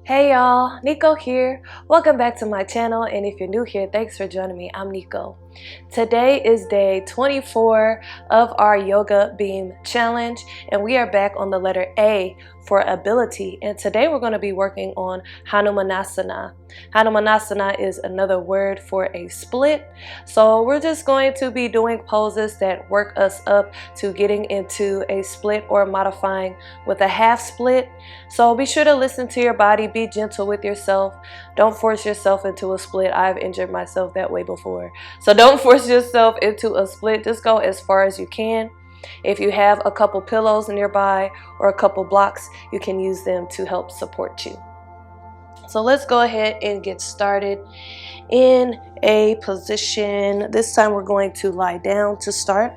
Hey y'all, Nico here. Welcome back to my channel, and if you're new here, thanks for joining me. I'm Nico. Today is day 24 of our Yoga Beam Challenge, and we are back on the letter A for ability. And today we're going to be working on Hanumanasana. Hanumanasana is another word for a split. So we're just going to be doing poses that work us up to getting into a split or modifying with a half split. So be sure to listen to your body, be gentle with yourself. Don't force yourself into a split. I've injured myself that way before. So don't force yourself into a split. Just go as far as you can. If you have a couple pillows nearby or a couple blocks, you can use them to help support you. So let's go ahead and get started in a position. This time we're going to lie down to start.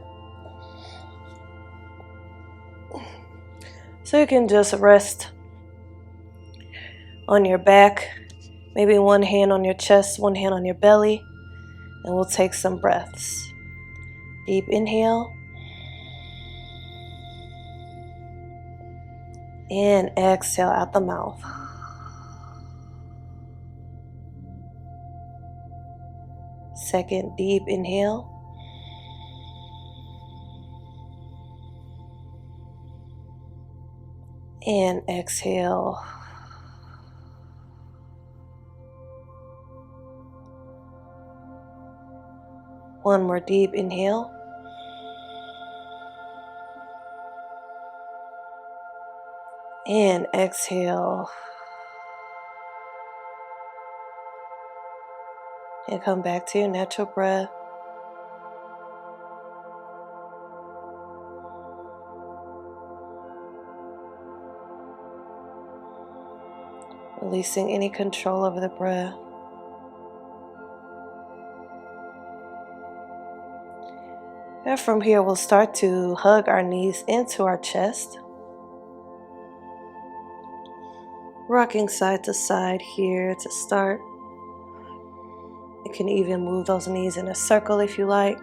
So you can just rest on your back, maybe one hand on your chest, one hand on your belly, and we'll take some breaths. Deep inhale and exhale out the mouth. Second deep inhale and exhale. One more deep inhale. And exhale. And come back to your natural breath. Releasing any control over the breath. And from here, we'll start to hug our knees into our chest. Rocking side to side here to start. You can even move those knees in a circle if you like.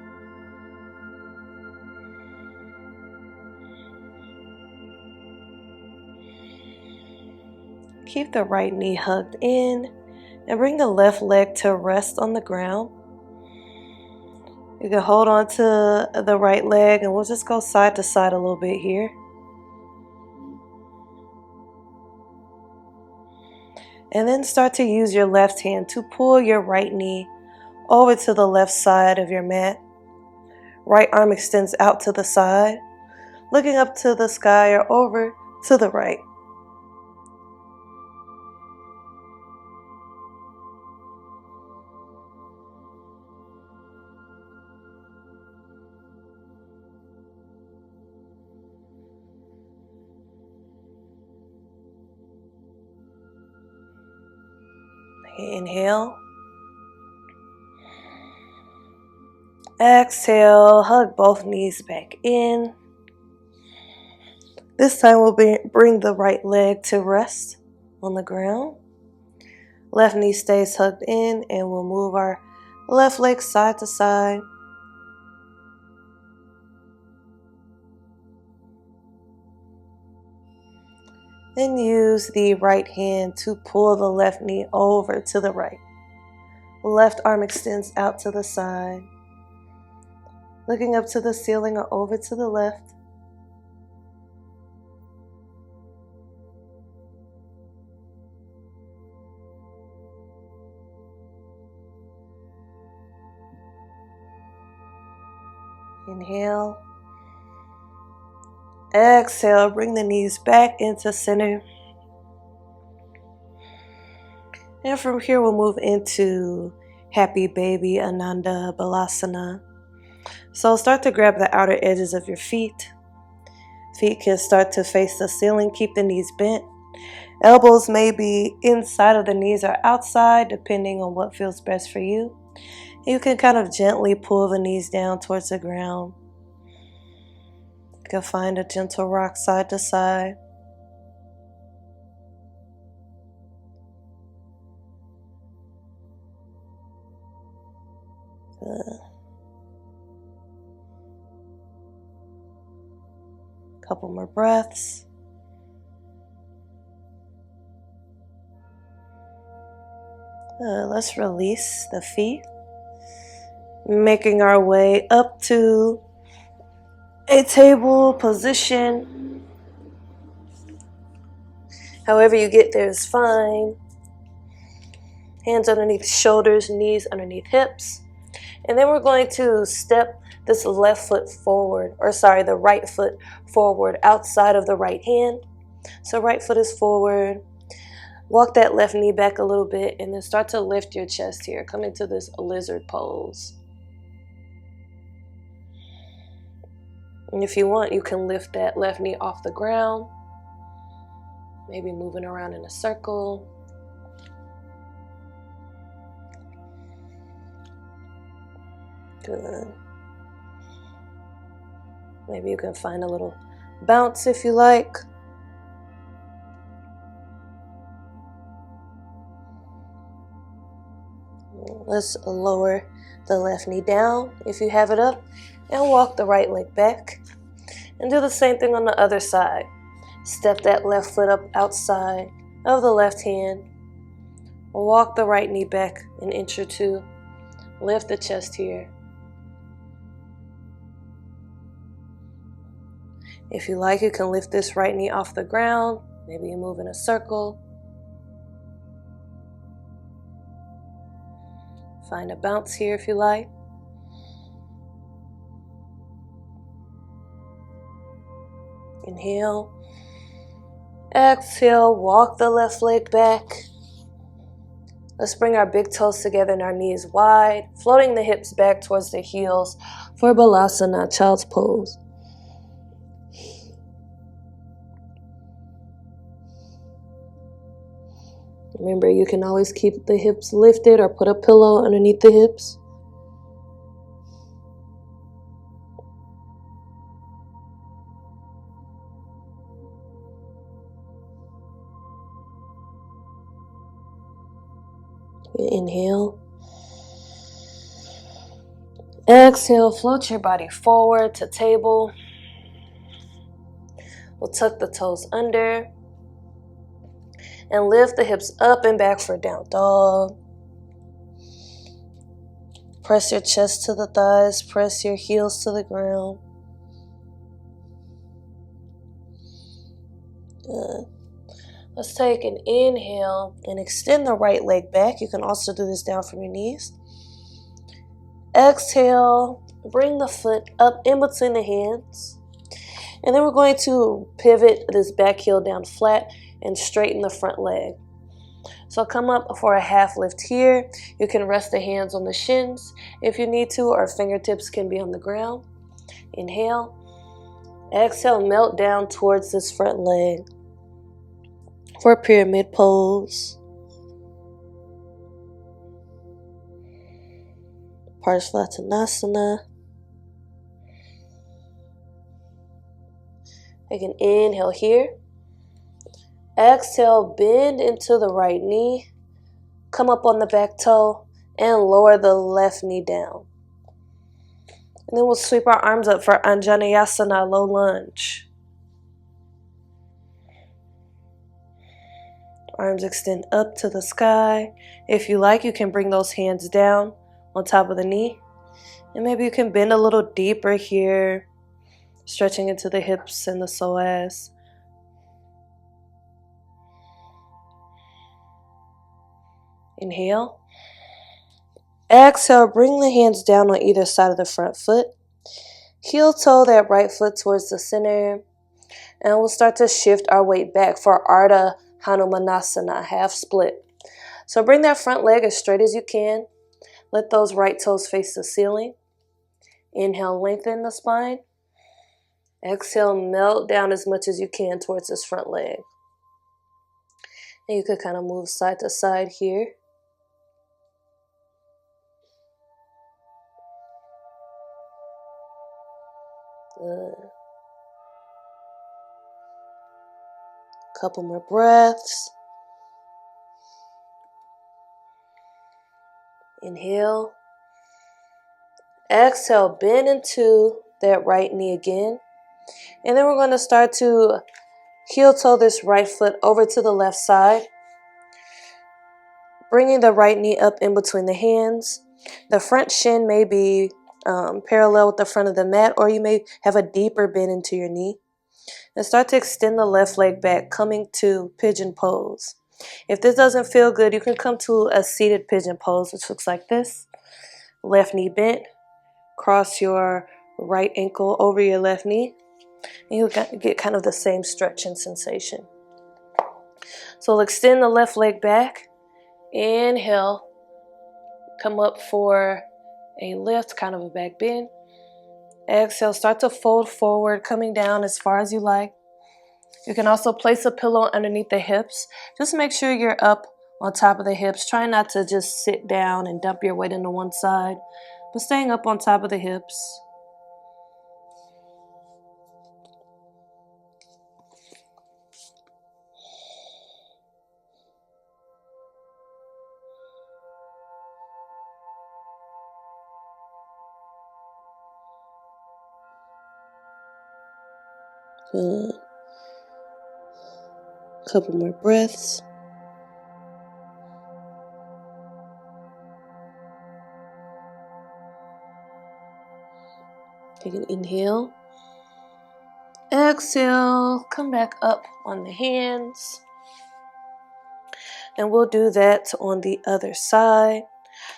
Keep the right knee hugged in and bring the left leg to rest on the ground. You can hold on to the right leg and we'll just go side to side a little bit here. And then start to use your left hand to pull your right knee over to the left side of your mat. Right arm extends out to the side, looking up to the sky or over to the right. Inhale. Exhale, hug both knees back in. This time we'll bring the right leg to rest on the ground. Left knee stays hugged in and we'll move our left leg side to side. Then use the right hand to pull the left knee over to the right. Left arm extends out to the side, looking up to the ceiling or over to the left. Inhale. Exhale, bring the knees back into center. And from here we'll move into Happy Baby Ananda Balasana. So start to grab the outer edges of your feet. Feet can start to face the ceiling. Keep the knees bent. Elbows may be inside of the knees or outside, depending on what feels best for you. You can kind of gently pull the knees down towards the ground. You can find a gentle rock side to side. Couple more breaths. Let's release the feet, making our way up to a table position. However you get there is fine. Hands underneath shoulders, knees underneath hips. And then we're going to step this left foot forward, the right foot forward outside of the right hand. So right foot is forward. Walk that left knee back a little bit and then start to lift your chest here. Come into this lizard pose. And if you want, you can lift that left knee off the ground. Maybe moving around in a circle. Good. Maybe you can find a little bounce if you like. Let's lower the left knee down if you have it up and walk the right leg back. And do the same thing on the other side. Step that left foot up outside of the left hand. Walk the right knee back an inch or two. Lift the chest here. If you like, you can lift this right knee off the ground. Maybe you move in a circle. Find a bounce here if you like. Inhale. Exhale, walk the left leg back. Let's bring our big toes together and our knees wide, floating the hips back towards the heels for Balasana, child's pose. Remember, you can always keep the hips lifted or put a pillow underneath the hips. Inhale. Exhale, float your body forward to table. We'll tuck the toes under. And lift the hips up and back for down dog. Press your chest to the thighs. Press your heels to the ground. Good. Let's take an inhale and extend the right leg back. You can also do this down from your knees. Exhale. Bring the foot up in between the hands. And then we're going to pivot this back heel down flat and straighten the front leg. So come up for a half lift here. You can rest the hands on the shins if you need to, or fingertips can be on the ground. Inhale. Exhale, melt down towards this front leg for pyramid pose. Parsvattanasana. Take an inhale here. Exhale, bend into the right knee. Come up on the back toe and lower the left knee down. And then we'll sweep our arms up for Anjaneyasana, low lunge. Arms extend up to the sky. If you like, you can bring those hands down on top of the knee. And maybe you can bend a little deeper here, stretching into the hips and the psoas. Inhale. Exhale, bring the hands down on either side of the front foot. Heel toe that right foot towards the center. And we'll start to shift our weight back for Ardha Hanumanasana, half split. So bring that front leg as straight as you can. Let those right toes face the ceiling. Inhale, lengthen the spine. Exhale, melt down as much as you can towards this front leg. And you could kind of move side to side here. Good. Couple more breaths. Inhale. Exhale, bend into that right knee again. And then we're going to start to heel toe this right foot over to the left side. Bringing the right knee up in between the hands. The front shin may be parallel with the front of the mat, or you may have a deeper bend into your knee. And start to extend the left leg back, coming to pigeon pose. If this doesn't feel good, you can come to a seated pigeon pose, which looks like this. Left knee bent, cross your right ankle over your left knee, and you'll get kind of the same stretching sensation. So we'll extend the left leg back. Inhale, come up for a lift, kind of a back bend. Exhale, start to fold forward, coming down as far as you like. You can also place a pillow underneath the hips. Just make sure you're up on top of the hips. Try not to just sit down and dump your weight into one side, but staying up on top of the hips. Good. Couple more breaths. Take an inhale. Exhale. Come back up on the hands. And we'll do that on the other side.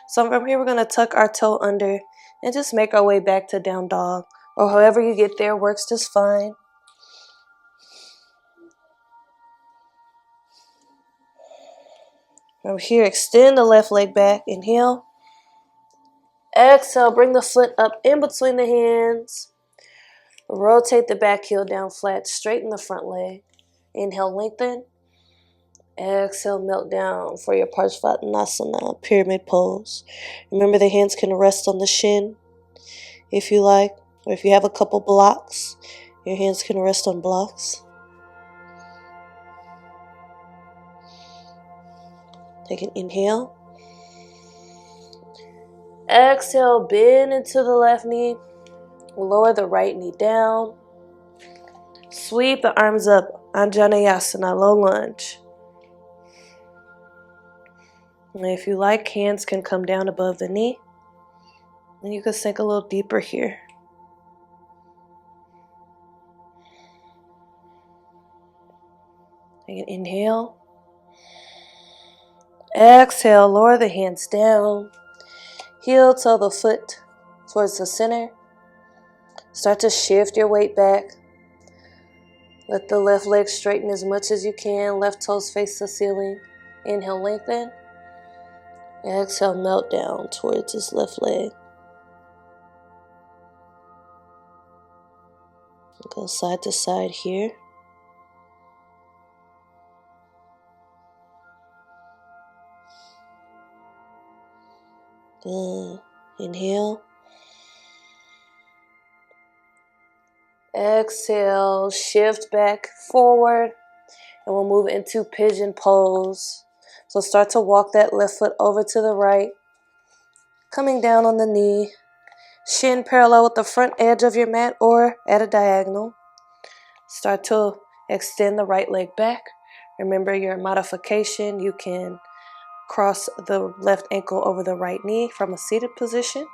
So from here, we're going to tuck our toe under and just make our way back to down dog. Or however you get there works just fine. From here, extend the left leg back. Inhale. Exhale, bring the foot up in between the hands. Rotate the back heel down flat, straighten the front leg. Inhale, lengthen. Exhale, melt down for your Parsvattanasana, pyramid pose. Remember, the hands can rest on the shin if you like, or if you have a couple blocks, your hands can rest on blocks. Take an inhale. Exhale, bend into the left knee. Lower the right knee down. Sweep the arms up, Anjaneyasana, low lunge. And if you like, hands can come down above the knee. And you can sink a little deeper here. Take an inhale. Exhale, lower the hands down. Heel toe the foot towards the center. Start to shift your weight back. Let the left leg straighten as much as you can. Left toes face the ceiling. Inhale, lengthen. Exhale, melt down towards this left leg. Go side to side here. Good. Inhale. Exhale, shift back forward, and we'll move into pigeon pose. So start to walk that left foot over to the right, coming down on the knee, shin parallel with the front edge of your mat or at a diagonal. Start to extend the right leg back. Remember your modification, you can cross the left ankle over the right knee from a seated position.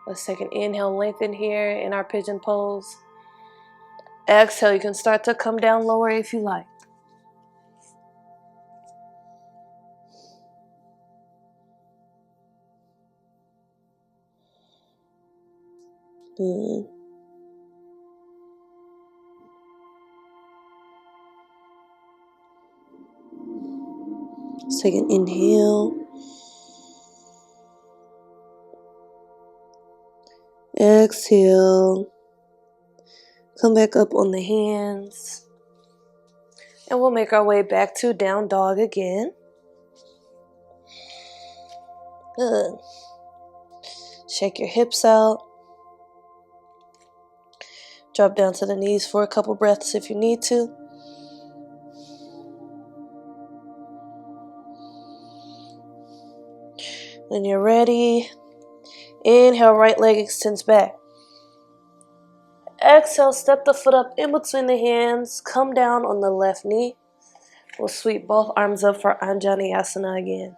Let's take an inhale, lengthen here in our pigeon pose. Exhale, you can start to come down lower if you like. Good. Let's take an inhale. Exhale. Come back up on the hands. And we'll make our way back to down dog again. Good. Shake your hips out. Drop down to the knees for a couple breaths if you need to. When you're ready, inhale, right leg extends back. Exhale, step the foot up in between the hands. Come down on the left knee. We'll sweep both arms up for Anjaneyasana again.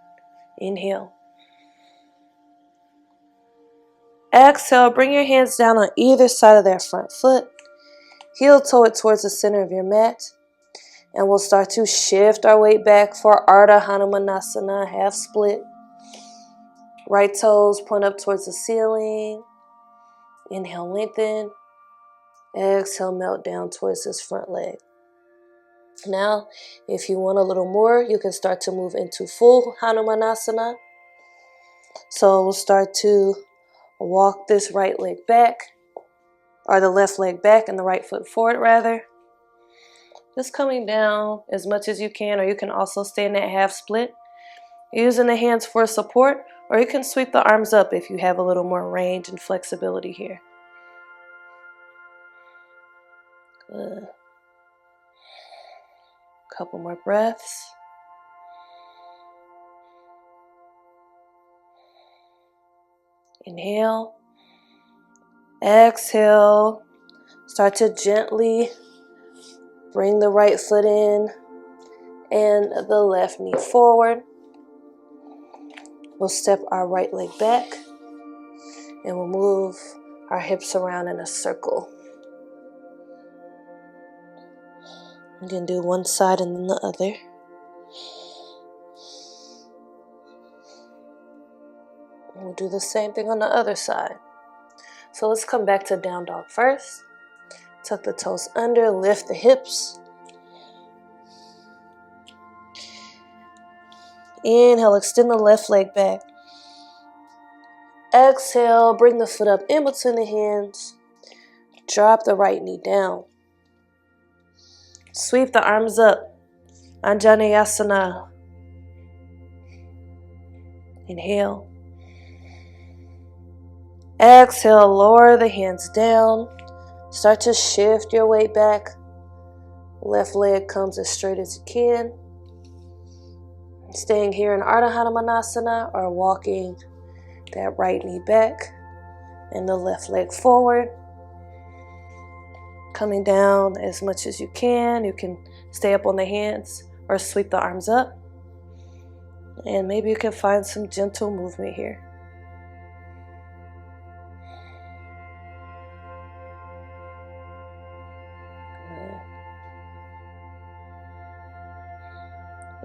Inhale. Exhale, bring your hands down on either side of that front foot. Heel toe it towards the center of your mat. And we'll start to shift our weight back for Ardha Hanumanasana, half split. Right toes point up towards the ceiling. Inhale, lengthen. Exhale, melt down towards this front leg. Now, if you want a little more, you can start to move into full Hanumanasana. So we'll start to walk this right leg back, or the left leg back and the right foot forward rather. Just coming down as much as you can, or you can also stay in that half split. Using the hands for support, or you can sweep the arms up if you have a little more range and flexibility here. Good. Couple more breaths. Inhale. Exhale. Start to gently bring the right foot in and the left knee forward. We'll step our right leg back and we'll move our hips around in a circle. You can do one side and then the other. We'll do the same thing on the other side. So let's come back to down dog first. Tuck the toes under, lift the hips. Inhale, extend the left leg back. Exhale, bring the foot up in between the hands. Drop the right knee down. Sweep the arms up. Anjaneyasana. Inhale. Exhale, lower the hands down. Start to shift your weight back. Left leg comes as straight as you can. Staying here in Ardha Hanumanasana or walking that right knee back and the left leg forward. Coming down as much as you can. You can stay up on the hands or sweep the arms up. And maybe you can find some gentle movement here.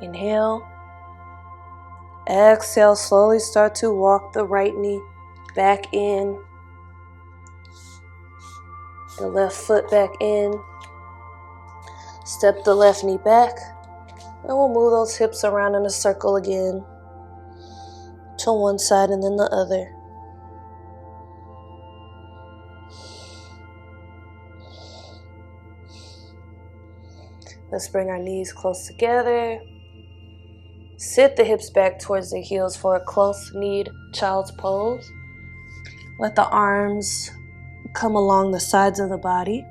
Inhale. Exhale, slowly start to walk the right knee back in. The left foot back in. Step the left knee back. And we'll move those hips around in a circle again. To one side and then the other. Let's bring our knees close together. Sit the hips back towards the heels for a close-kneed child's pose. Let the arms come along the sides of the body,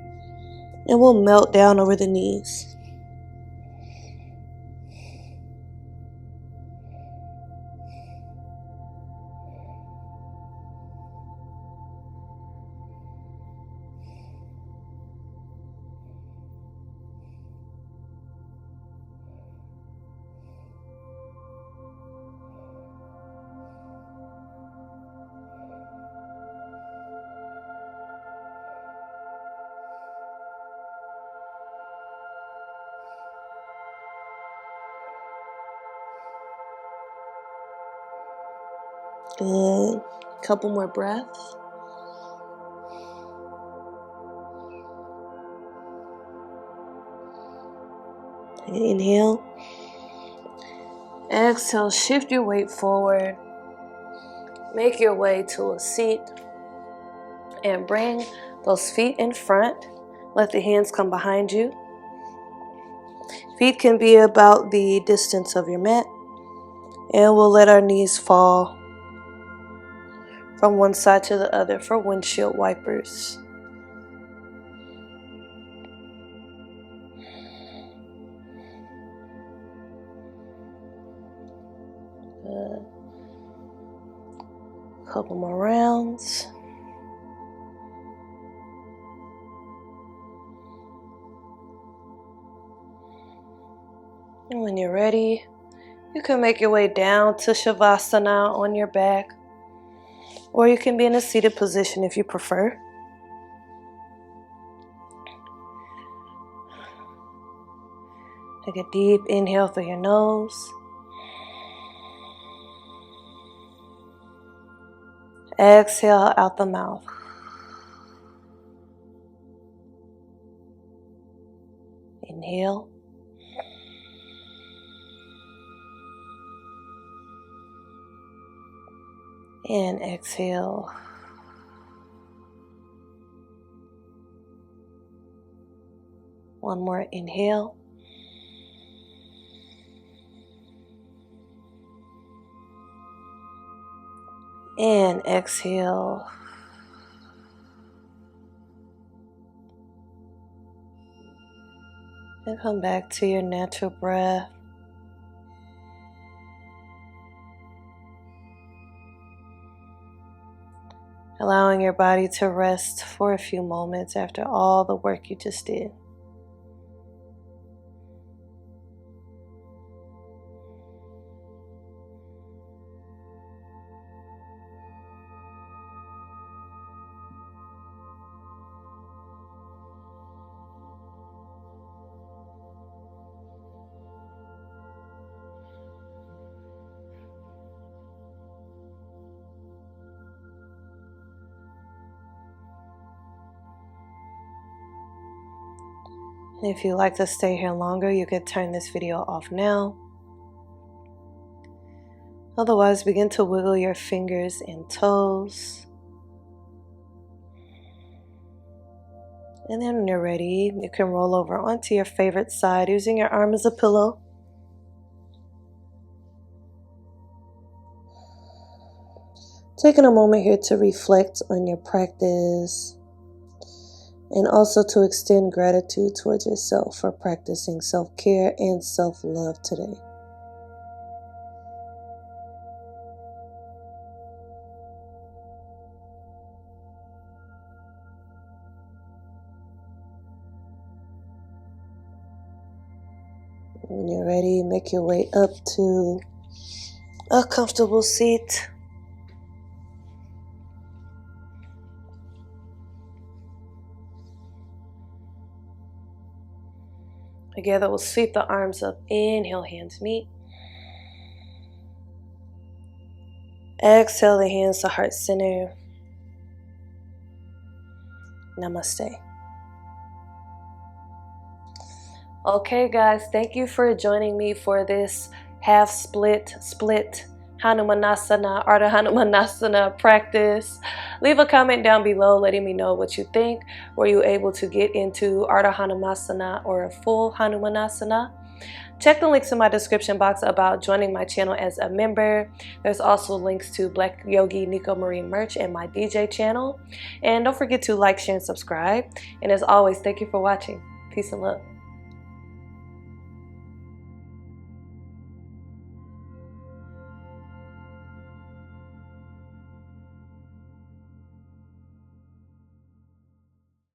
and we'll melt down over the knees. Good. Couple more breaths. Inhale. Exhale, shift your weight forward. Make your way to a seat and bring those feet in front. Let the hands come behind you. Feet can be about the distance of your mat. And we'll let our knees fall from one side to the other for windshield wipers. Good. Couple more rounds. And when you're ready, you can make your way down to Shavasana on your back, or you can be in a seated position if you prefer. Take a deep inhale through your nose. Exhale out the mouth. Inhale. And exhale. One more inhale. And exhale. And come back to your natural breath. Allowing your body to rest for a few moments after all the work you just did. And if you'd like to stay here longer, you could turn this video off now. Otherwise, begin to wiggle your fingers and toes. And then when you're ready, you can roll over onto your favorite side using your arm as a pillow. Taking a moment here to reflect on your practice and also to extend gratitude towards yourself for practicing self-care and self-love today. When you're ready, make your way up to a comfortable seat. Together, we'll sweep the arms up. Inhale, hands meet. Exhale the hands to heart center. Namaste. Okay, guys, thank you for joining me for this half split Hanumanasana, Ardha Hanumanasana practice. Leave a comment down below letting me know what you think. Were you able to get into Ardha Hanumanasana or a full Hanumanasana? Check the links in my description box about joining my channel as a member. There's also links to Black Yogi Nico Marie merch and my DJ channel. And don't forget to like, share, and subscribe. And as always, thank you for watching. Peace and love.